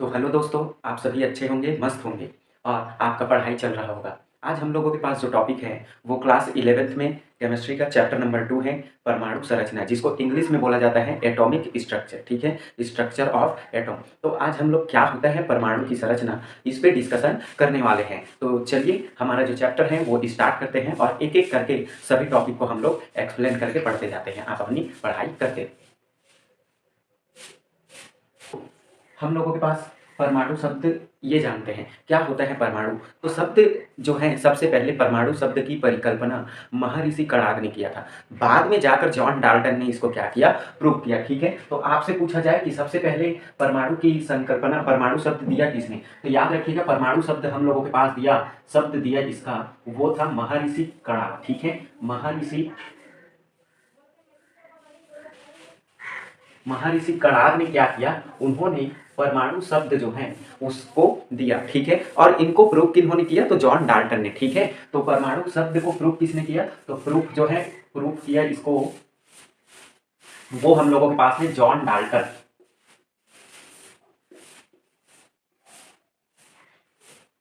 तो हेलो दोस्तों, आप सभी अच्छे होंगे, मस्त होंगे और आपका पढ़ाई चल रहा होगा। आज हम लोगों के पास जो टॉपिक है, वो क्लास 11th में केमिस्ट्री का चैप्टर नंबर 2 है, परमाणु संरचना, जिसको इंग्लिश में बोला जाता है एटॉमिक स्ट्रक्चर, ठीक है? Structure of atom. तो आज हम लोग क्या होता है परमाणु की संरचना, इस पे डिस्कशन करने वाले हैं। तो चलिए हमारा जो चैप्टर है वो स्टार्ट करते हैं और एक-एक करके सभी टॉपिक को हम लोग एक्सप्लेन करके पढ़ते जाते हैं। आप अपनी पढ़ाई करते रहिए। हम लोगों के पास परमाणु शब्द ये जानते हैं क्या होता है परमाणु। तो शब्द जो है सबसे पहले परमाणु शब्द की परिकल्पना महर्षि कणाद ने किया था। बाद में जाकर जॉन डाल्टन ने इसको क्या किया, प्रूव किया। ठीक है, तो आपसे पूछा जाए कि सबसे पहले परमाणु की संकल्पना, परमाणु शब्द दिया किसने, तो याद रखिएगा परमाणु शब्द हम लोगों के पास दिया, शब्द दिया जिसका वो था महर्षि कणाद। ठीक है, महर्षि कणाद ने क्या किया, उन्होंने परमाणु शब्द जो है उसको दिया। ठीक है, और इनको प्रूफ किन्होंने किया, तो जॉन डाल्टन ने। ठीक है, तो परमाणु शब्द को प्रूफ किसने किया, तो प्रूफ जो है, प्रूफ किया इसको, वो हम लोगों के पास है जॉन डाल्टन।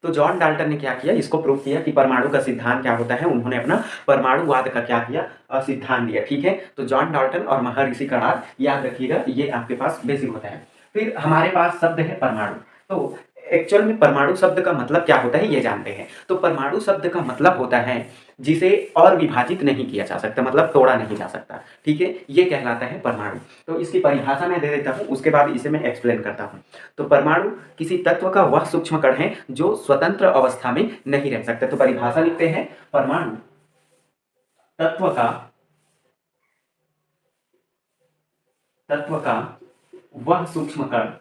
तो जॉन डाल्टन ने क्या किया, इसको प्रूव किया कि परमाणु का सिद्धांत क्या होता है। उन्होंने अपना परमाणुवाद का क्या किया, सिद्धांत दिया। ठीक है, तो जॉन डाल्टन और महर्षि कणाद, याद रखिएगा ये आपके पास बेसिक होता है। फिर हमारे पास शब्द है परमाणु। तो एक्चुअल में परमाणु शब्द का मतलब क्या होता है ये जानते हैं। तो परमाणु शब्द का मतलब होता है जिसे और विभाजित नहीं किया जा सकता, मतलब तोड़ा नहीं जा सकता। ठीक है, ये कहलाता है परमाणु। तो इसकी परिभाषा मैं दे देता हूँ, उसके बाद इसे मैं एक्सप्लेन करता हूँ। तो परमाणु किसी तत्व का वह सूक्ष्म कण है जो स्वतंत्र अवस्था में नहीं रह सकता। तो परिभाषा लिखते हैं, परमाणु तत्व का वह सूक्ष्म कण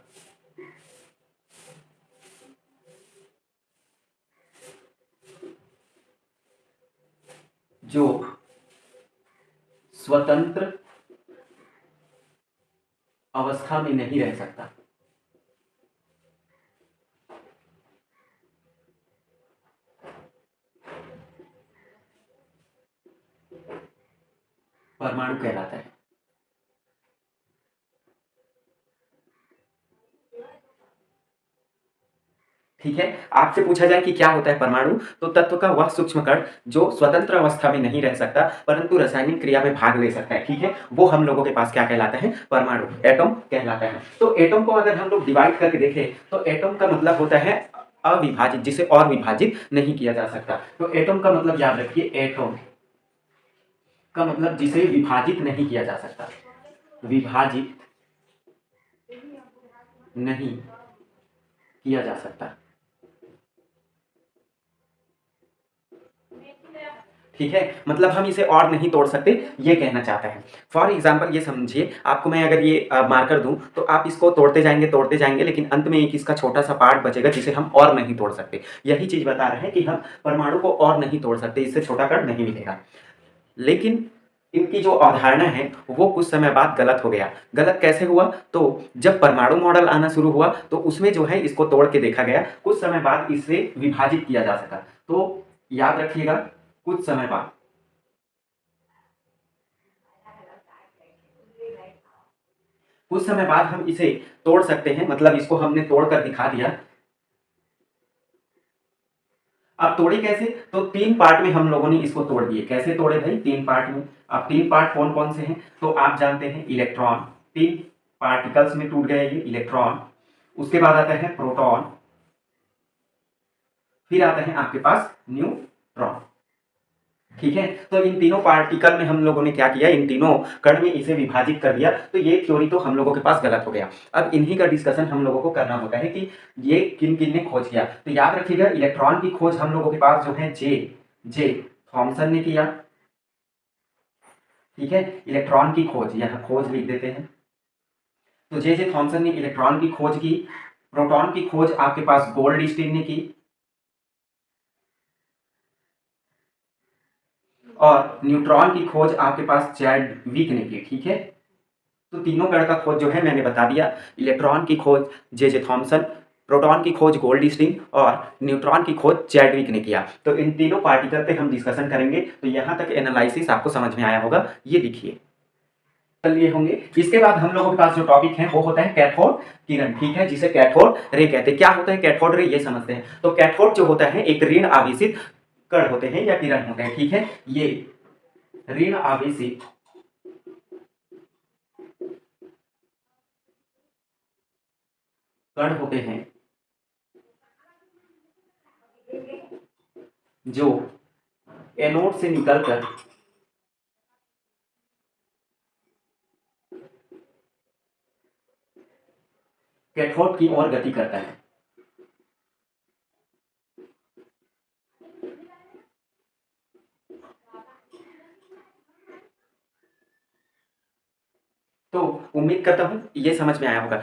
जो स्वतंत्र अवस्था में नहीं रह सकता। परमाणु कहलाता है। ठीक है, आपसे पूछा जाए कि क्या होता है परमाणु, तो तत्व का वह सूक्ष्म कण जो स्वतंत्र अवस्था में नहीं रह सकता परंतु रासायनिक क्रिया में भाग ले सकता है। ठीक है, वो हम लोगों के पास क्या कहलाता है, परमाणु, एटॉम कहलाता है। तो एटॉम को अगर हम लोग डिवाइड करके देखें, तो एटॉम का मतलब होता है अविभाजित, जिसे और विभाजित नहीं किया जा सकता। तो एटॉम का मतलब याद रखिए, एटॉम का मतलब जिसे विभाजित नहीं किया जा सकता, विभाजित नहीं किया जा सकता। ठीक है, मतलब हम इसे और नहीं तोड़ सकते, ये कहना चाहता है। फॉर एग्जाम्पल ये समझिए, आपको मैं अगर ये मार्कर दूं तो आप इसको तोड़ते जाएंगे, लेकिन अंत में एक इसका छोटा सा पार्ट बचेगा जिसे हम और नहीं तोड़ सकते। यही चीज बता रहे हैं कि हम परमाणु को और नहीं तोड़ सकते, इससे छोटा कण नहीं मिलेगा। लेकिन इनकी जो अवधारणा है वो कुछ समय बाद गलत हो गया। गलत कैसे हुआ, तो जब परमाणु मॉडल आना शुरू हुआ तो उसमें जो है इसको तोड़ के देखा गया, कुछ समय बाद इसे विभाजित किया जा सका। तो याद रखिएगा, कुछ समय बाद, कुछ समय बाद हम इसे तोड़ सकते हैं, मतलब इसको हमने तोड़कर दिखा दिया। अब तोड़े कैसे, तो तीन पार्ट में हम लोगों ने इसको तोड़ दिए। कैसे तोड़े भाई, तीन पार्ट में। अब तीन पार्ट कौन कौन से हैं, तो आप जानते हैं इलेक्ट्रॉन, तीन पार्टिकल्स में टूट गए ये इलेक्ट्रॉन। उसके बाद आता है प्रोटॉन, फिर आता है आपके पास न्यूट्रॉन। ठीक है, तो इन तीनों पार्टिकल में हम लोगों ने क्या किया, इन तीनों कण में इसे विभाजित कर दिया। तो ये थ्योरी तो हम लोगों के पास गलत हो गया। अब इन्हीं का डिस्कशन हम लोगों को करना होता है कि ये किन किन ने खोज किया। तो याद रखिएगा, इलेक्ट्रॉन की खोज हम लोगों के पास जो है जे जे थॉमसन ने किया। ठीक है, इलेक्ट्रॉन की खोज, यहाँ खोज लिख देते हैं। तो जे थॉमसन ने इलेक्ट्रॉन की खोज की। प्रोटॉन की खोज आपके पास गोल्डस्टीन ने की, और न्यूट्रॉन की खोज आपके पास चैडविक ने की। ठीक है, तो तीनों कण का खोज जो है मैंने बता दिया। इलेक्ट्रॉन की खोज जे थॉमसन, प्रोटॉन की खोज गोल्डस्टीन और न्यूट्रॉन की खोज चैडविक ने किया। तो इन तीनों पार्टिकल पे हम डिस्कशन करेंगे। तो यहाँ तक एनालिसिस आपको समझ में आया होगा, ये लिखिए। कर लिए होंगे। इसके बाद हम लोगों के पास जो टॉपिक है वो होता है कैथोड किरण, ठीक है, जिसे कैथोड रे कहते हैं। क्या होता है कैथोड रे, ये समझते हैं। तो कैथोड जो होता है एक ऋण आवेशित कण होते हैं या किरण होते हैं, ठीक है। ये ऋण आवेशित कण होते हैं जो एनोड से निकलकर कैथोड की ओर गति करता है। तो उम्मीद करता हूं ये समझ में आया होगा।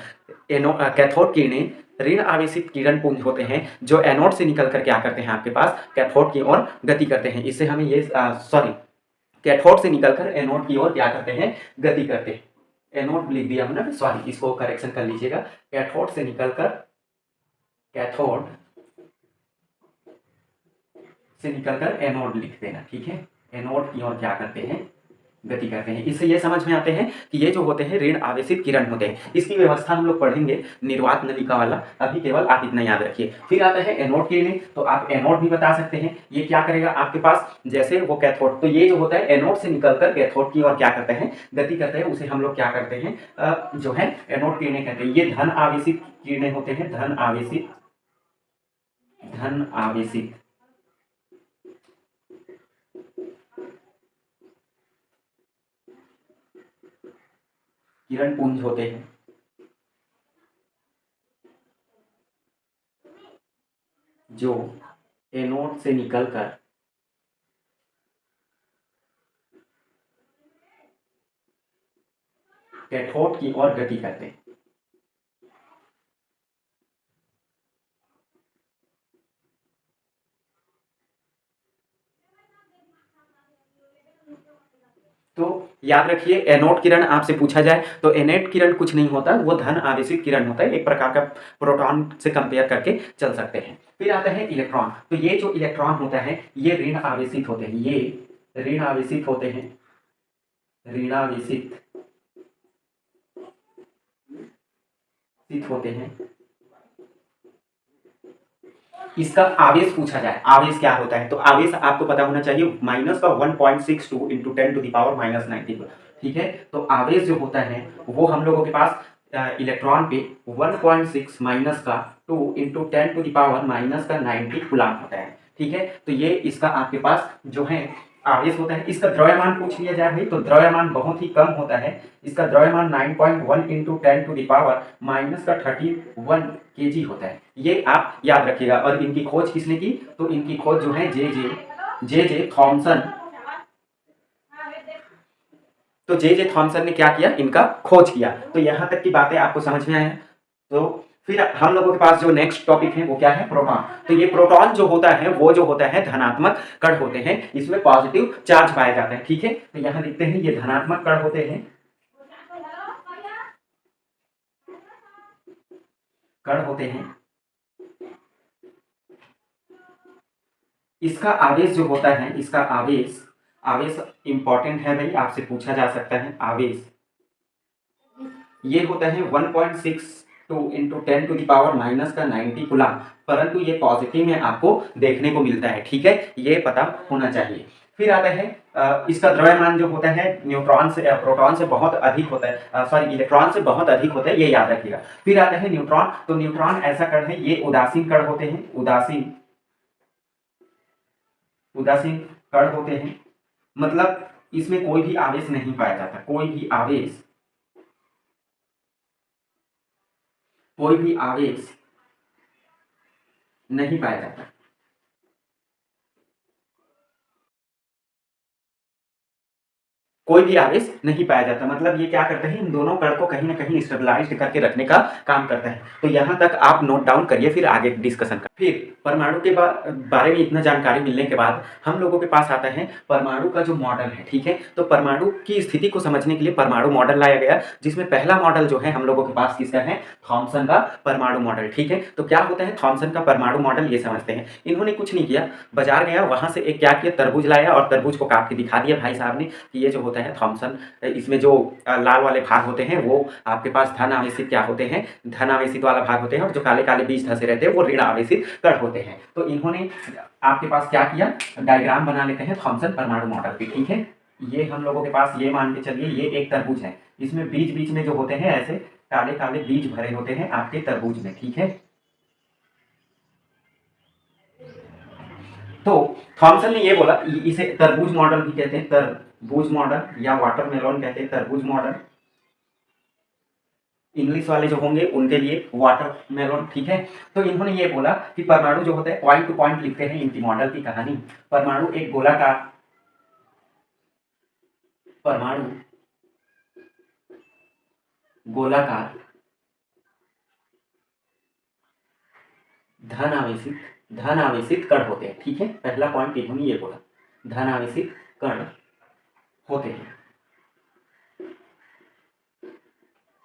कैथोड किरणें ऋण आवेशित किरण पुंज होते हैं जो एनोड से निकलकर क्या करते हैं, आपके पास कैथोड की ओर गति करते हैं। इससे हमें ये सॉरी, कैथोड से निकलकर एनोड की ओर क्या करते हैं, गति करते हैं। एनोड लिख दिया हमने, सॉरी, इसको करेक्शन कर लीजिएगा। कैथोड से निकलकर, कैथोड से निकलकर एनोड लिख देना, ठीक है। एनोड की ओर क्या करते हैं, गति करते हैं। इससे ये समझ में आते हैं कि ये जो होते हैं ऋण आवेशित किरण होते हैं। इसकी व्यवस्था हम लोग पढ़ेंगे निर्वात नलिका वाला, अभी केवल आप इतना याद रखिए। फिर आता है एनोड किरणें, तो आप एनोड भी बता सकते हैं। ये क्या करेगा आपके पास, जैसे वो कैथोड, तो ये जो होता है एनोड से निकलकर कैथोड की ओर क्या करते हैं, गति करते हैं। उसे हम लोग क्या करते हैं, जो है एनोड किरणें कहते हैं। ये धन आवेशित किरणें होते हैं, धन आवेशित किरण पुंज होते हैं जो एनोड से निकलकर कैथोड की ओर गति करते हैं। तो याद रखिए, एनोड किरण आपसे पूछा जाए तो एनोड किरण कुछ नहीं होता, वो धन आवेशित किरण होता है, एक प्रकार का प्रोटॉन से कंपेयर करके चल सकते हैं। फिर आता है इलेक्ट्रॉन, तो ये जो इलेक्ट्रॉन होता है ये ऋण आवेशित होते हैं, ये ऋण आवेशित होते हैं, ऋणावेशित होते हैं। इसका आवेश पूछा जाए, आवेश क्या होता है, तो आवेश आपको पता होना चाहिए, माइनस का 1.62 इंटू 10⁻⁻⁻⁹, ठीक है। तो आवेश जो होता है वो हम लोगों के पास इलेक्ट्रॉन पे 1.6 माइनस का 2 इंटू 10⁻⁻⁹ कूलाम होता है, ठीक है। तो ये इसका आपके पास जो है आवेश होता है। इसका द्रव्यमान पूछ लिया जाए भाई, तो द्रव्यमान बहुत ही कम होता है। इसका द्रव्यमान 9.1 इंटू 10⁻⁻31 kg होता है। ये आप याद रखिएगा। और इनकी खोज किसने की, तो इनकी खोज जो है जे थॉमसन, तो जे थॉमसन ने क्या किया, इनका खोज किया। तो यहां तक की बातें आपको समझ में आया। तो फिर हम लोगों के पास जो नेक्स्ट टॉपिक है वो क्या है, प्रोटॉन। तो ये प्रोटॉन जो होता है वो जो होता है धनात्मक कण होते हैं, इसमें पॉजिटिव चार्ज पाए जाते हैं, ठीक है। तो यहां देखते हैं ये धनात्मक कण होते हैं, इसका आवेश जो होता है, इसका आवेश इंपॉर्टेंट है भाई, आपसे पूछा जा सकता है। आवेश ये होता है 1.62 इंटू 10⁻⁻⁹ कूलाम, परंतु ये पॉजिटिव में आपको देखने को मिलता है, ठीक है, ये पता होना चाहिए। फिर आता है इसका द्रव्यमान जो होता है न्यूट्रॉन से प्रोटॉन से बहुत अधिक होता है, सॉरी इलेक्ट्रॉन से बहुत अधिक होता है, ये याद रखिएगा। फिर आता है न्यूट्रॉन, तो न्यूट्रॉन ऐसा कण है, ये उदासीन कण होते हैं, उदासीन कण होते हैं, मतलब इसमें कोई भी आवेश नहीं पाया जाता, कोई भी आवेश नहीं पाया जाता। कोई भी आवेश नहीं पाया जाता, मतलब ये क्या करते हैं, इन दोनों कण को कहीं ना कहीं स्टेबलाइज्ड करके रखने का काम करता है। तो यहां तक आप नोट डाउन करिए, फिर आगे डिस्कशन कर। फिर परमाणु के बारे में इतना जानकारी मिलने के बाद हम लोगों के पास आता है परमाणु का जो मॉडल है, ठीक है। तो परमाणु की स्थिति को समझने के लिए परमाणु मॉडल लाया गया, जिसमें पहला मॉडल जो है हम लोगों के पास किसका है, थॉमसन का परमाणु मॉडल, ठीक है। तो क्या होता है थॉमसन का परमाणु मॉडल, ये समझते हैं। इन्होंने कुछ नहीं किया, बाजार गया, वहां से एक क्या किया, तरबूज लाया और तरबूज को काट के दिखा दिया भाई साहब ने कि ये जो होता होता है थॉमसन, इसमें जो लाल वाले भाग होते हैं वो आपके पास धन आवेशित क्या होते हैं, धन आवेशित वाला भाग होते हैं, और जो काले काले बीज धसे रहते हैं वो ऋण आवेशित कण होते हैं। तो इन्होंने आपके पास क्या किया, डायग्राम बना लेते हैं थॉमसन परमाणु मॉडल की, ठीक है। ये हम लोगों के पास ये मान के चलिए ये एक तरबूज है, इसमें बीच बीच में जो होते हैं ऐसे काले काले बीज भरे होते हैं आपके तरबूज में, ठीक है। तो थॉमसन ने ये बोला, इसे तरबूज मॉडल भी कहते हैं, तरबूज मॉडल या वाटरमेलन कहते हैं, तरबूज मॉडल। इंग्लिश वाले जो होंगे उनके लिए वाटरमेलन, ठीक है। तो इन्होंने ये बोला कि परमाणु जो होता है पॉइंट टू पॉइंट लिखते हैं इनकी मॉडल की कहानी। परमाणु एक गोलाकार, परमाणु गोलाकार धन आवेशित कण होते हैं, ठीक है। पहला पॉइंट इन्होंने ये बोला, धन आवेशित कण होते हैं।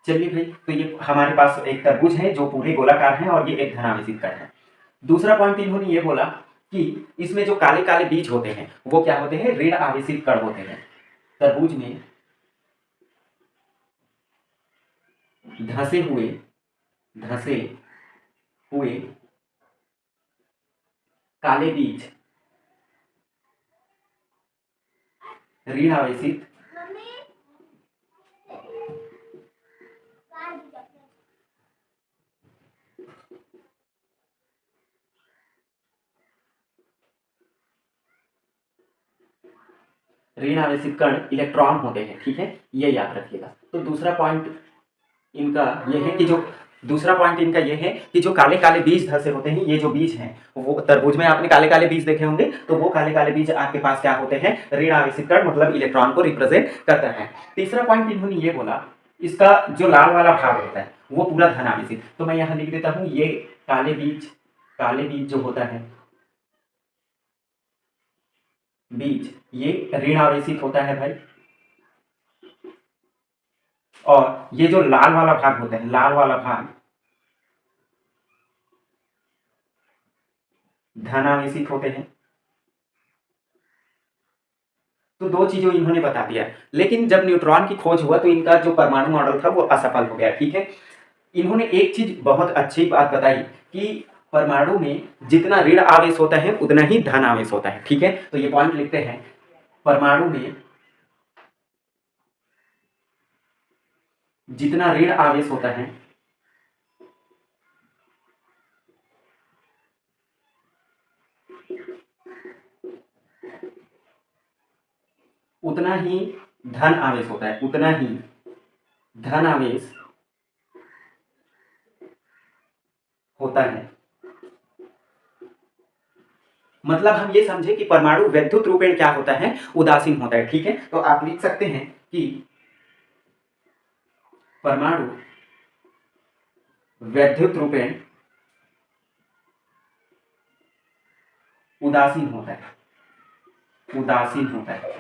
चलिए भाई, तो ये हमारे पास एक तरबूज है जो पूरे गोलाकार है और ये एक धन आवेशित कण है। दूसरा पॉइंट इन्होंने ये बोला कि इसमें जो काले काले बीज होते हैं वो क्या होते हैं, ऋण आवेशित कण होते हैं। तरबूज में धसे हुए काले बीज ऋण आवेशित कण इलेक्ट्रॉन होते हैं, ठीक है, ये याद रखिएगा। तो दूसरा पॉइंट इनका ये है कि जो काले काले बीज धसे होते हैं, ये जो बीज हैं वो तरबूज में आपने काले काले बीज देखे होंगे, तो वो काले काले बीज आपके पास क्या होते हैं, ऋण आवेशित कण, मतलब इलेक्ट्रॉन को रिप्रेजेंट करता है। तीसरा पॉइंट इन्होंने ये बोला, इसका जो लाल वाला भाग होता है वो पूरा धन आवेशित। तो मैं यहाँ लिख देता हूँ, ये काले बीज जो होता है, बीज ये ऋण आवेशित होता है भाई, और ये जो लाल वाला भाग होता है, लाल वाला भाग धन आवेशित होते हैं। तो दो चीजों इन्होंने बता दिया, लेकिन जब न्यूट्रॉन की खोज हुआ तो इनका जो परमाणु मॉडल था वो असफल हो गया, ठीक है। इन्होंने एक चीज बहुत अच्छी बात बताई कि परमाणु में जितना ऋण आवेश होता है उतना ही धन आवेश होता है, ठीक है। तो ये पॉइंट लिखते हैं, परमाणु में जितना ऋण आवेश होता है उतना ही धन आवेश होता है, उतना ही धन आवेश होता है। मतलब हम ये समझे कि परमाणु वैद्युत रूपेण क्या होता है, उदासीन होता है, ठीक है। तो आप लिख सकते हैं कि परमाणु वैद्युत रूपेण उदासीन होता है, उदासीन होता है।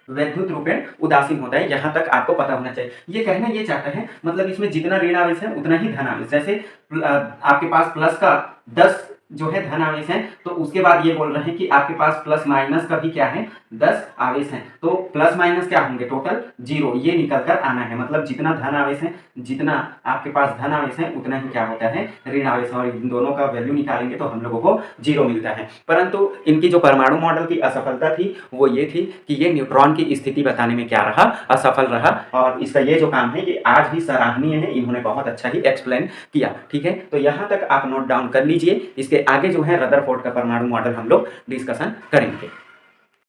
वैद्युत रूपेण उदासीन होता है, यहां तक आपको पता होना चाहिए। ये कहना ये चाहता है, मतलब इसमें जितना ऋण आवेश है उतना ही धन आवेश। जैसे आपके पास प्लस का 10 जो है धन आवेश है, तो उसके बाद ये बोल रहे हैं कि आपके पास प्लस माइनस का भी क्या है, 10 आवेश है। तो प्लस माइनस क्या होंगे, टोटल 0, ये निकल कर आना है। मतलब जितना धन आवेश है, जितना आपके पास धन आवेश है उतना ही क्या होता है, ऋण आवेश। और इन दोनों का वैल्यू निकालेंगे तो हम लोगों को 0 मिलता है। परंतु इनकी जो परमाणु मॉडल की असफलता थी वो ये थी कि ये न्यूट्रॉन की स्थिति बताने में क्या रहा, असफल रहा। और इसका ये जो काम है ये आज भी सराहनीय है, इन्होंने बहुत अच्छा ही एक्सप्लेन किया, ठीक है। तो यहाँ तक आप नोट डाउन कर लीजिए। इसके आगे जो है रदरफोर्ड का परमाणु मॉडल हम लोग डिस्कशन करेंगे।